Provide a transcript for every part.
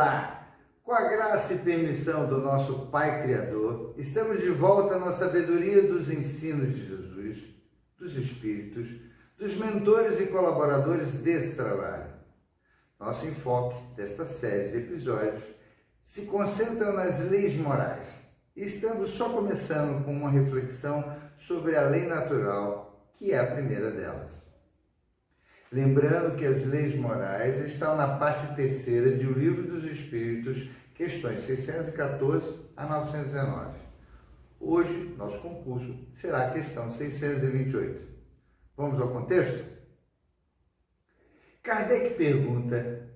Olá! Com a graça e permissão do nosso Pai Criador, estamos de volta na sabedoria dos ensinos de Jesus, dos Espíritos, dos mentores e colaboradores desse trabalho. Nosso enfoque desta série de episódios se concentra nas leis morais. E estamos só começando com uma reflexão sobre a lei natural, que é a primeira delas. Lembrando que as leis morais estão na parte terceira de O Livro dos Espíritos, questões 614 a 919. Hoje, nosso concurso será a questão 628. Vamos ao contexto? Kardec pergunta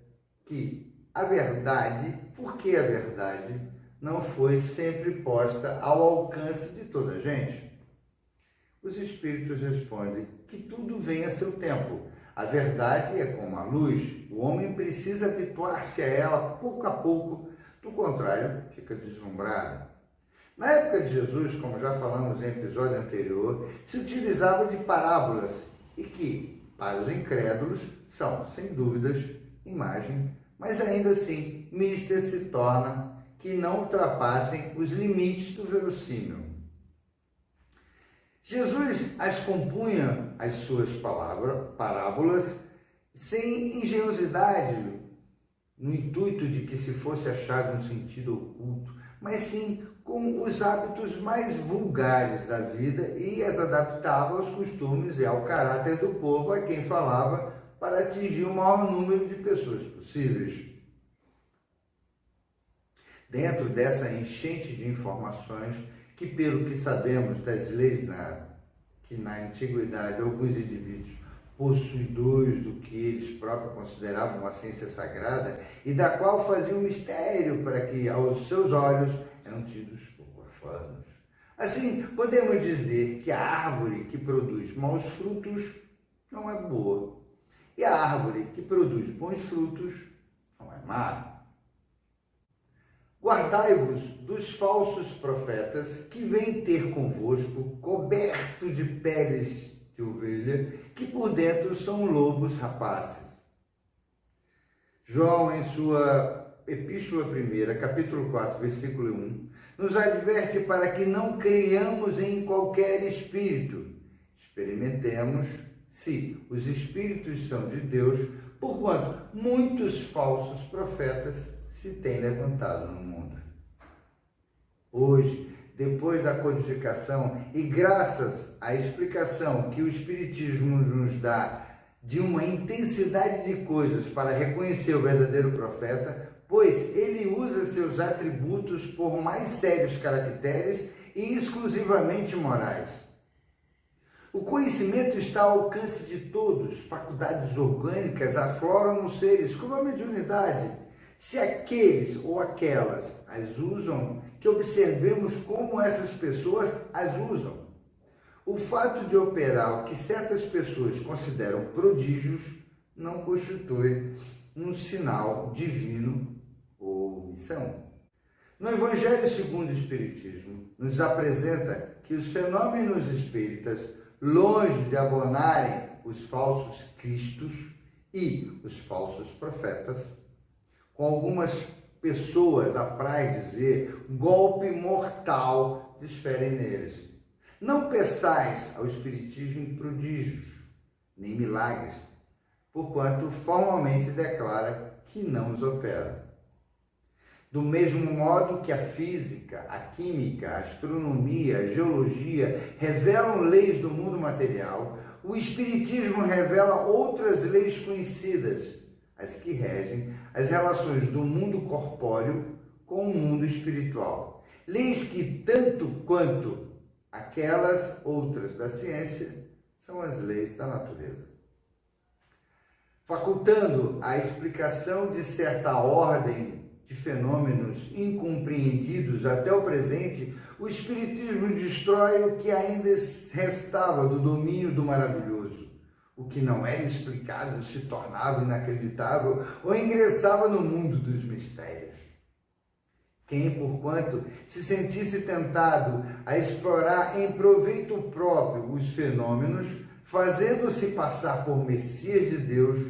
que por que a verdade não foi sempre posta ao alcance de toda a gente? Os Espíritos respondem que tudo vem a seu tempo. A verdade é como a luz, o homem precisa habituar-se a ela pouco a pouco, do contrário, fica deslumbrado. Na época de Jesus, como já falamos em episódio anterior, se utilizava de parábolas e que, para os incrédulos, são, sem dúvidas, imagem, mas ainda assim, mística se torna que não ultrapassem os limites do verossímil. Jesus as compunha as suas parábolas sem engenhosidade, no intuito de que se fosse achado um sentido oculto, mas sim com os hábitos mais vulgares da vida e as adaptava aos costumes e ao caráter do povo a quem falava para atingir o maior número de pessoas possíveis. Dentro dessa enchente de informações, que pelo que sabemos das leis que na antiguidade alguns indivíduos possuidores do que eles próprios consideravam uma ciência sagrada e da qual faziam mistério para que aos seus olhos eram tidos por profanos. Assim, podemos dizer que a árvore que produz maus frutos não é boa e a árvore que produz bons frutos não é má. Guardai-vos dos falsos profetas que vêm ter convosco coberto de peles de ovelha, que por dentro são lobos rapazes. João, em sua Epístola 1, capítulo 4, versículo 1, nos adverte para que não creiamos em qualquer espírito. Experimentemos se os espíritos são de Deus, porquanto muitos falsos profetas se têm levantado no mundo. Hoje, depois da codificação e graças à explicação que o Espiritismo nos dá de uma intensidade de coisas para reconhecer o verdadeiro profeta, pois ele usa seus atributos por mais sérios caracteres e exclusivamente morais. O conhecimento está ao alcance de todos, faculdades orgânicas afloram nos seres, como a mediunidade. Se aqueles ou aquelas as usam, que observemos como essas pessoas as usam. O fato de operar o que certas pessoas consideram prodígios não constitui um sinal divino ou missão. No Evangelho segundo o Espiritismo, nos apresenta que os fenômenos espíritas, longe de abonarem os falsos cristos e os falsos profetas, com algumas pessoas apraz dizer, golpe mortal desferem neles. Não peçais ao Espiritismo em prodígios, nem milagres, porquanto formalmente declara que não os opera. Do mesmo modo que a física, a química, a astronomia, a geologia revelam leis do mundo material, o Espiritismo revela outras leis conhecidas, as que regem as relações do mundo corpóreo com o mundo espiritual. Leis que, tanto quanto aquelas outras da ciência, são as leis da natureza. Facultando a explicação de certa ordem de fenômenos incompreendidos até o presente, o Espiritismo destrói o que ainda restava do domínio do maravilhoso. O que não era explicado se tornava inacreditável ou ingressava no mundo dos mistérios. Quem, porquanto, se sentisse tentado a explorar em proveito próprio os fenômenos, fazendo-se passar por Messias de Deus,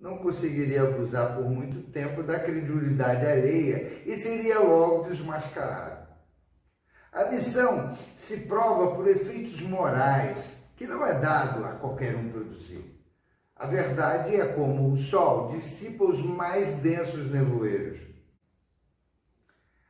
não conseguiria abusar por muito tempo da credulidade alheia e seria logo desmascarado. A missão se prova por efeitos morais, que não é dado a qualquer um produzir. A verdade é como o sol dissipa os mais densos nevoeiros.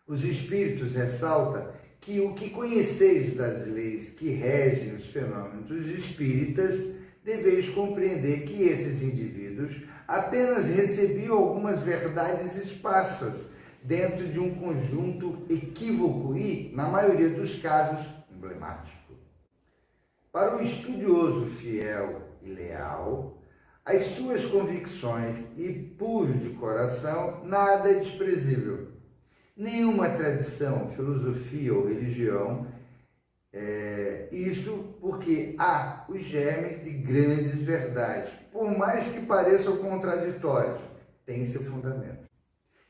Os Espíritos ressaltam que o que conheceis das leis que regem os fenômenos espíritas, deveis compreender que esses indivíduos apenas recebiam algumas verdades esparsas dentro de um conjunto equívoco e, na maioria dos casos, emblemático. Para o estudioso fiel e leal, as suas convicções e puro de coração, nada é desprezível. Nenhuma tradição, filosofia ou religião, isso porque há os germes de grandes verdades, por mais que pareçam contraditórios, tem seu fundamento.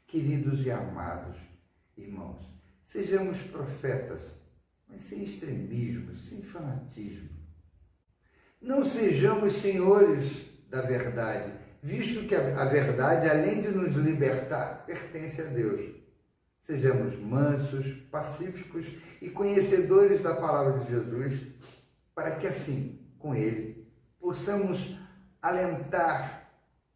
Queridos e amados irmãos, sejamos profetas, mas sem extremismo, sem fanatismo. Não sejamos senhores da verdade, visto que a verdade, além de nos libertar, pertence a Deus. Sejamos mansos, pacíficos e conhecedores da palavra de Jesus, para que assim, com Ele, possamos alentar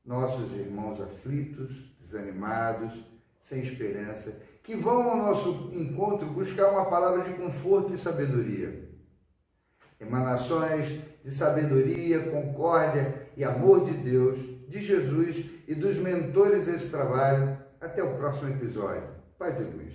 nossos irmãos aflitos, desanimados, sem esperança, que vão ao nosso encontro buscar uma palavra de conforto e sabedoria. Emanações de sabedoria, concórdia e amor de Deus, de Jesus e dos mentores desse trabalho. Até o próximo episódio. Paz e luz.